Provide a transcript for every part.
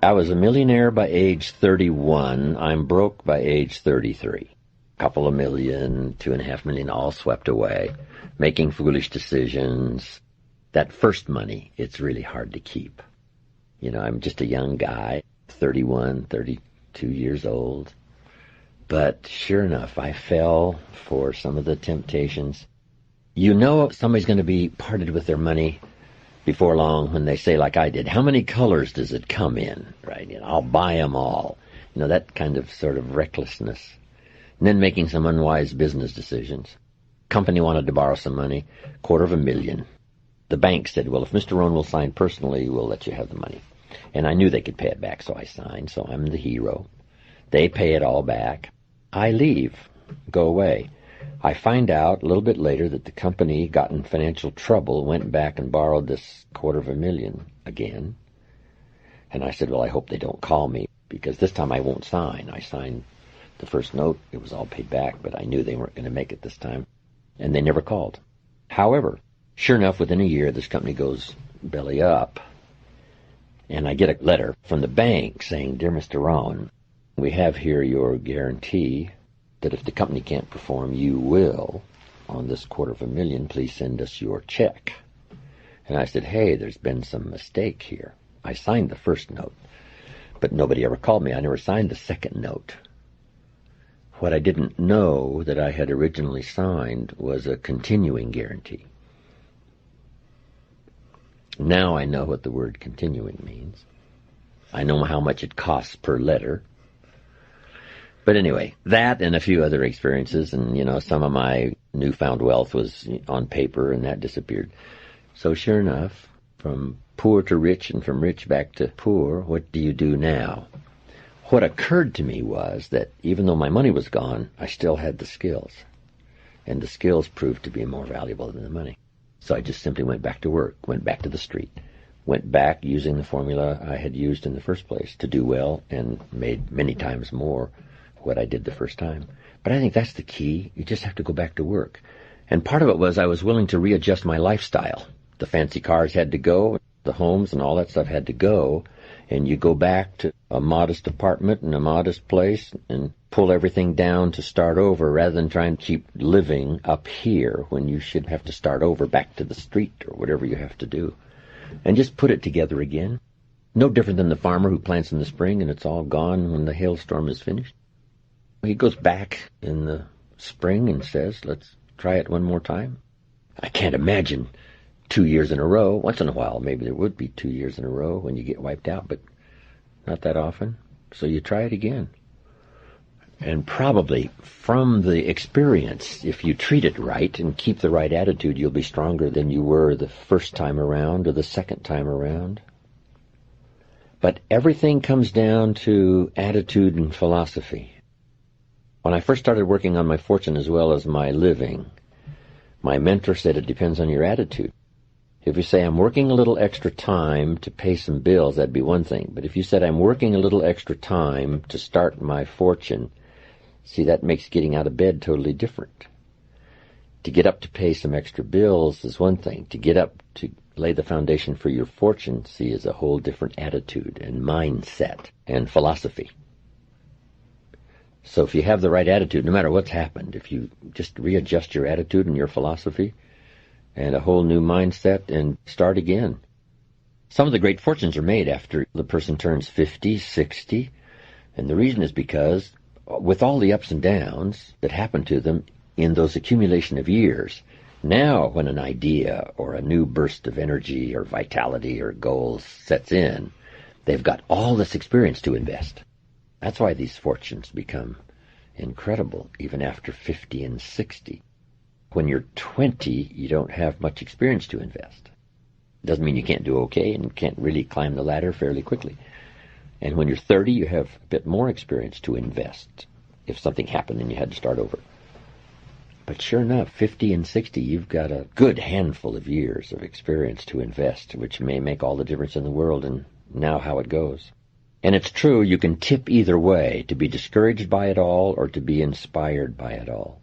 I was a millionaire by age 31. I'm broke by age 33. Couple of million, 2.5 million, all swept away, making foolish decisions. That first money, it's really hard to keep. I'm just a young guy, 31, 32 years old. But sure enough, I fell for some of the temptations. Somebody's going to be parted with their money before long when they say, like I did, how many colors does it come in, right? I'll buy them all. That kind of sort of recklessness. And then making some unwise business decisions. Company wanted to borrow some money, $250,000. The bank said, well, if Mr. Rohn will sign personally, we'll let you have the money. And I knew they could pay it back, so I signed. So I'm the hero. They pay it all back. I leave, go away. I find out a little bit later that the company got in financial trouble, went back and borrowed this $250,000 again. And I said, well, I hope they don't call me, because this time I won't sign. I signed the first note. It was all paid back, but I knew they weren't going to make it this time. And they never called. However, sure enough, within a year, this company goes belly up. And I get a letter from the bank saying, dear Mr. Rohn, we have here your guarantee that if the company can't perform, you will. On this $250,000, please send us your check. And I said, hey, there's been some mistake here. I signed the first note, but nobody ever called me. I never signed the second note. What I didn't know that I had originally signed was a continuing guarantee. Now I know what the word continuing means. I know how much it costs per letter. But anyway, that and a few other experiences, and, some of my newfound wealth was on paper, and that disappeared. So sure enough, from poor to rich and from rich back to poor, what do you do now? What occurred to me was that even though my money was gone, I still had the skills. And the skills proved to be more valuable than the money. So I just simply went back to work, went back to the street, went back using the formula I had used in the first place to do well, and made many times more what I did the first time. But I think that's the key. You just have to go back to work. And part of it was I was willing to readjust my lifestyle. The fancy cars had to go, the homes and all that stuff had to go, and you go back to a modest apartment and a modest place and pull everything down to start over rather than trying to keep living up here when you should have to start over back to the street or whatever you have to do. And just put it together again. No different than the farmer who plants in the spring and it's all gone when the hailstorm is finished. He goes back in the spring and says, let's try it one more time. I can't imagine 2 years in a row. Once in a while, maybe there would be 2 years in a row when you get wiped out, but not that often. So you try it again. And probably from the experience, if you treat it right and keep the right attitude, you'll be stronger than you were the first time around or the second time around. But everything comes down to attitude and philosophy. When I first started working on my fortune as well as my living, my mentor said it depends on your attitude. If you say, I'm working a little extra time to pay some bills, that'd be one thing. But if you said, I'm working a little extra time to start my fortune, see, that makes getting out of bed totally different. To get up to pay some extra bills is one thing. To get up to lay the foundation for your fortune, see, is a whole different attitude and mindset and philosophy. So if you have the right attitude, no matter what's happened, if you just readjust your attitude and your philosophy and a whole new mindset and start again. Some of the great fortunes are made after the person turns 50, 60, and the reason is because with all the ups and downs that happen to them in those accumulation of years, now when an idea or a new burst of energy or vitality or goals sets in, they've got all this experience to invest. That's why these fortunes become incredible, even after 50 and 60. When you're 20, you don't have much experience to invest. Doesn't mean you can't do okay and can't really climb the ladder fairly quickly. And when you're 30, you have a bit more experience to invest if something happened and you had to start over. But sure enough, 50 and 60, you've got a good handful of years of experience to invest, which may make all the difference in the world and now how it goes. And it's true, you can tip either way, to be discouraged by it all or to be inspired by it all.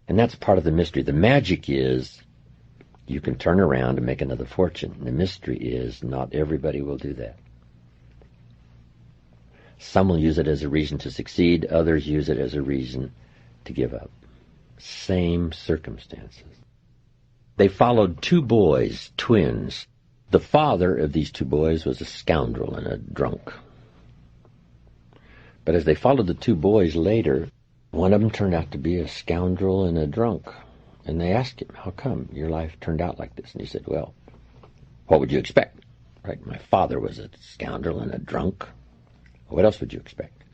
And that's part of the mystery. The magic is you can turn around and make another fortune. The mystery is not everybody will do that. Some will use it as a reason to succeed. Others use it as a reason to give up. Same circumstances. They followed two boys, twins. The father of these two boys was a scoundrel and a drunk. But as they followed the two boys later, one of them turned out to be a scoundrel and a drunk. And they asked him, how come your life turned out like this? And he said, well, what would you expect? Right? My father was a scoundrel and a drunk. What else would you expect?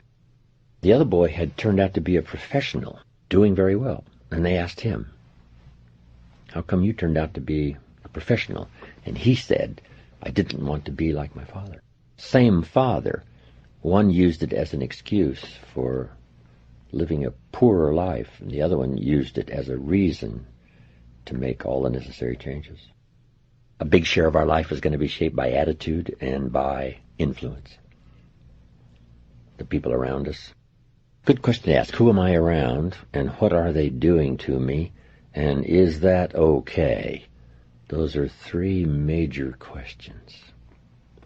The other boy had turned out to be a professional, doing very well. And they asked him, how come you turned out to be a professional? And he said, I didn't want to be like my father. Same father. One used it as an excuse for living a poorer life, and the other one used it as a reason to make all the necessary changes. A big share of our life is going to be shaped by attitude and by influence. The people around us. Good question to ask. Who am I around, and what are they doing to me, and is that okay? Those are three major questions.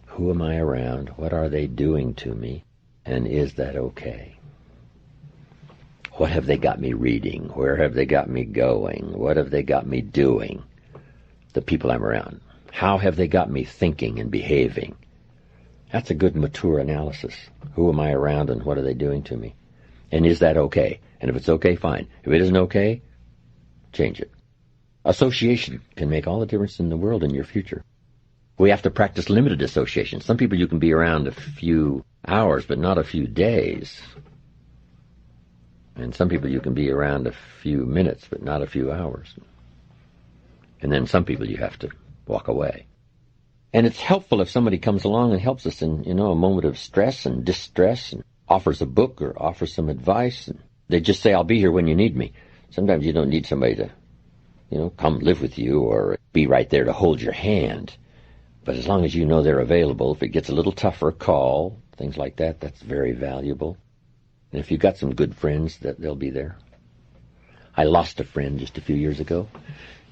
Who am I around? What are they doing to me? And is that okay? What have they got me reading? Where have they got me going? What have they got me doing? The people I'm around. How have they got me thinking and behaving? That's a good mature analysis. Who am I around and what are they doing to me? And is that okay? And if it's okay, fine. If it isn't okay, change it. Association can make all the difference in the world in your future. We have to practice limited association. Some people you can be around a few hours, but not a few days. And some people you can be around a few minutes, but not a few hours. And then some people you have to walk away. And it's helpful if somebody comes along and helps us in, a moment of stress and distress and offers a book or offers some advice. And they just say, I'll be here when you need me. Sometimes you don't need somebody to, come live with you or be right there to hold your hand. But as long as you know they're available, if it gets a little tougher, call, things like that, that's very valuable. And if you've got some good friends, they'll be there. I lost a friend just a few years ago.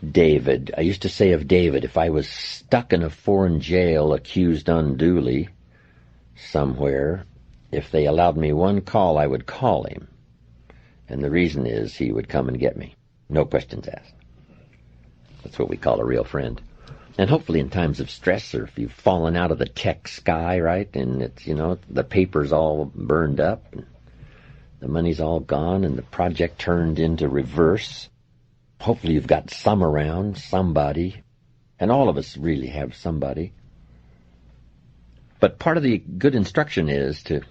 David. I used to say of David, if I was stuck in a foreign jail accused unduly somewhere, if they allowed me one call, I would call him. And the reason is he would come and get me. No questions asked. That's what we call a real friend. And hopefully in times of stress, or if you've fallen out of the tech sky, right, and it's, the paper's all burned up, and the money's all gone, and the project turned into reverse, hopefully you've got some around, somebody, and all of us really have somebody. But part of the good instruction is to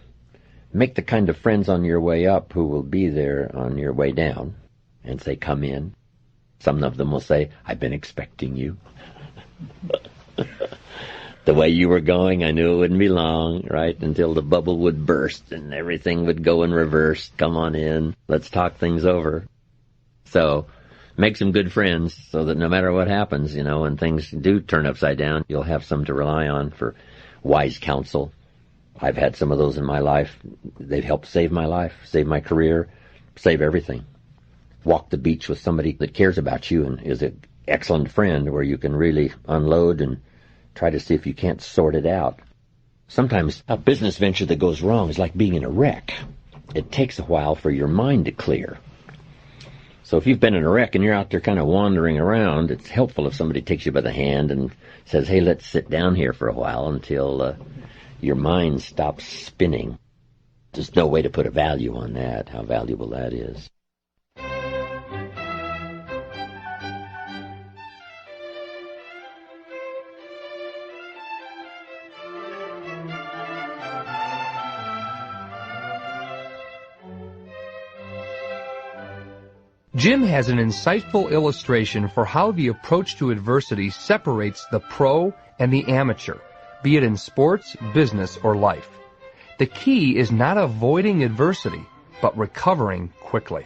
make the kind of friends on your way up who will be there on your way down and say, come in. Some of them will say, I've been expecting you. The way you were going, I knew it wouldn't be long, right, until the bubble would burst and everything would go in reverse. Come on in. Let's talk things over. So make some good friends so that no matter what happens, when things do turn upside down, you'll have some to rely on for wise counsel. I've had some of those in my life. They've helped save my life, save my career, save everything. Walk the beach with somebody that cares about you and is an excellent friend where you can really unload and try to see if you can't sort it out. Sometimes a business venture that goes wrong is like being in a wreck. It takes a while for your mind to clear. So if you've been in a wreck and you're out there kind of wandering around, it's helpful if somebody takes you by the hand and says, hey, let's sit down here for a while until your mind stops spinning. There's no way to put a value on that, how valuable that is. Jim has an insightful illustration for how the approach to adversity separates the pro and the amateur, be it in sports, business, or life. The key is not avoiding adversity, but recovering quickly.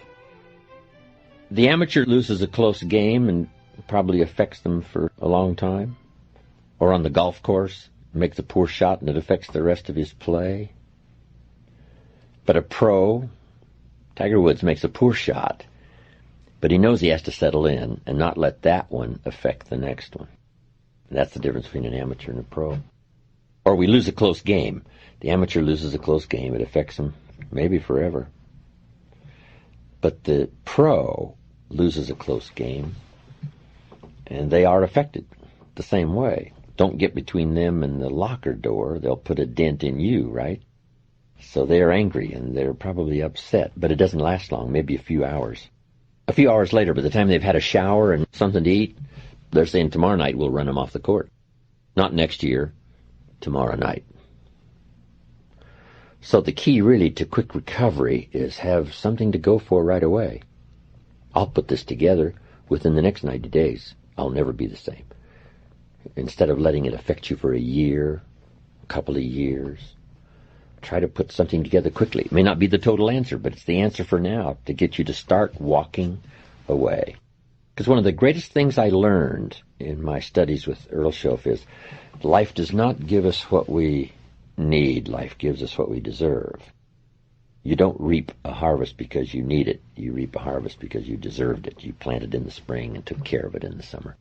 The amateur loses a close game and probably affects them for a long time. Or on the golf course, makes a poor shot and it affects the rest of his play. But a pro, Tiger Woods, makes a poor shot, but he knows he has to settle in and not let that one affect the next one. And that's the difference between an amateur and a pro. Or we lose a close game. The amateur loses a close game. It affects them maybe forever. But the pro loses a close game, and they are affected the same way. Don't get between them and the locker door. They'll put a dent in you, right? So they're angry, and they're probably upset. But it doesn't last long, maybe a few hours. A few hours later, by the time they've had a shower and something to eat, they're saying tomorrow night we'll run them off the court. Not next year, tomorrow night. So the key really to quick recovery is have something to go for right away. I'll put this together within the next 90 days. I'll never be the same. Instead of letting it affect you for a year, a couple of years, try to put something together quickly. It may not be the total answer, but it's the answer for now to get you to start walking away. Because one of the greatest things I learned in my studies with Earl Shoaff is life does not give us what we need. Life gives us what we deserve. You don't reap a harvest because you need it. You reap a harvest because you deserved it. You planted in the spring and took care of it in the summer.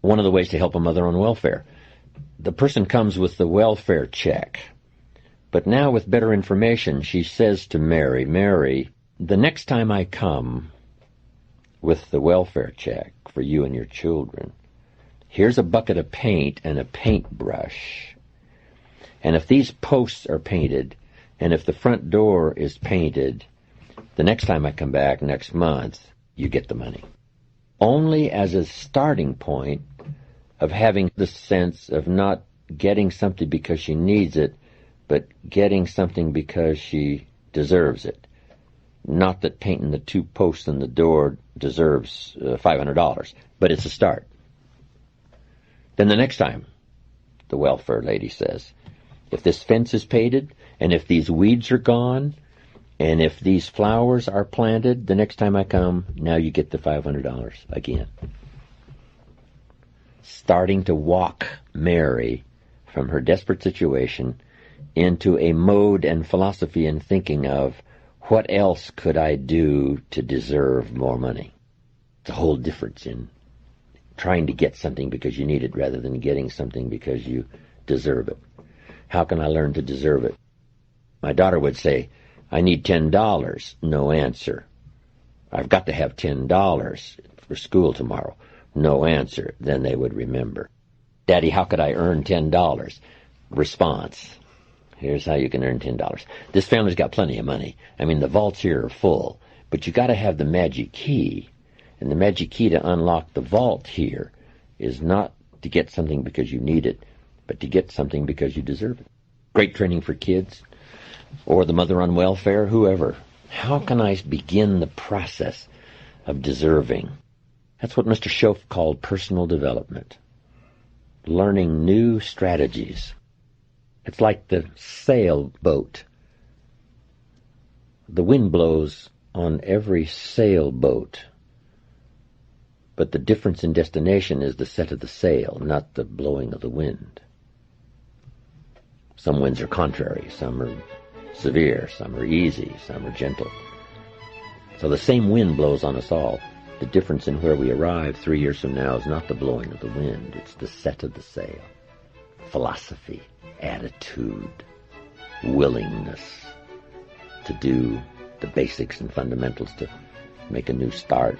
One of the ways to help a mother on welfare. The person comes with the welfare check. But now with better information, she says to Mary, Mary, the next time I come with the welfare check for you and your children, here's a bucket of paint and a paintbrush. And if these posts are painted, and if the front door is painted, the next time I come back next month, you get the money. Only as a starting point of having the sense of not getting something because she needs it, but getting something because she deserves it. Not that painting the 2 posts in the door deserves $500, but it's a start. Then the next time, the welfare lady says, if this fence is painted, and if these weeds are gone, and if these flowers are planted, the next time I come, now you get the $500 again. Starting to walk Mary from her desperate situation into a mode and philosophy and thinking of, what else could I do to deserve more money? It's a whole difference in trying to get something because you need it rather than getting something because you deserve it. How can I learn to deserve it? My daughter would say, I need $10. No answer. I've got to have $10 for school tomorrow. No answer. Then they would remember. Daddy, how could I earn $10? Response. Here's how you can earn $10. This family's got plenty of money. I mean, the vaults here are full. But you got to have the magic key. And the magic key to unlock the vault here is not to get something because you need it, but to get something because you deserve it. Great training for kids, or the mother on welfare, whoever. How can I begin the process of deserving? That's what Mr. Shoaff called personal development. Learning new strategies. It's like the sailboat. The wind blows on every sailboat, but the difference in destination is the set of the sail, not the blowing of the wind. Some winds are contrary, some are severe, some are easy, some are gentle. So the same wind blows on us all. The difference in where we arrive 3 years from now is not the blowing of the wind, it's the set of the sail. Philosophy, attitude, willingness to do the basics and fundamentals to make a new start.